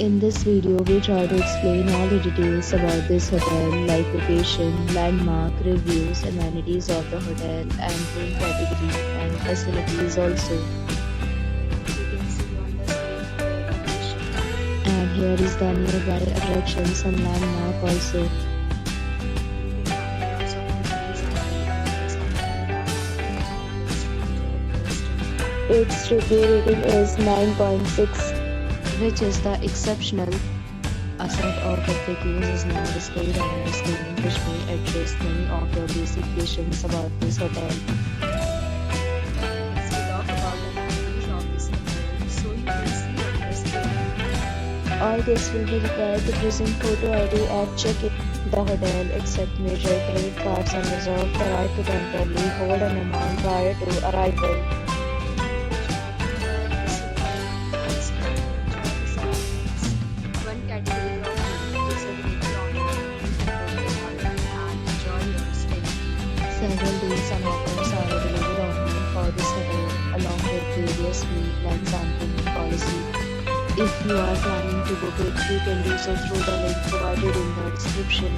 In this video, we try to explain all the details about this hotel, like location, landmark, reviews, amenities of the hotel, and room category and facilities also. You can see on the screen the location. And here is the nearby attractions and landmark also. Its review rating is 9.6, which is the exceptional. A set of FAQs is now displayed on the screen, which may address many of your basic questions about this hotel. Let's talk about the amenities of this hotel, so you can see on the screen. All guests will be required to present photo ID at check-in. The hotel accepts major credit cards and reserves the right to temporarily hold an amount prior to arrival. Several deals and offers are available online for this hotel, along with various meal and sampling policy. If you are planning to book it, you can do so through the link provided in the description.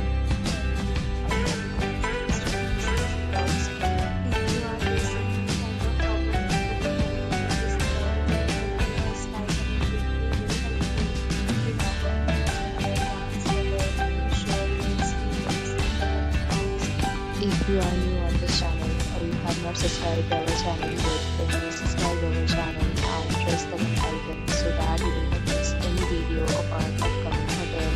If you are new on this channel or you have not subscribed to our channel yet, then please subscribe to our channel and press the bell icon so that you do not miss any video of our upcoming hotel.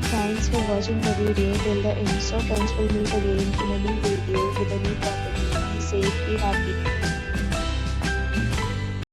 Thanks for watching the video till the end. So friends, will meet again in a new video with a new property. Be safe, be happy.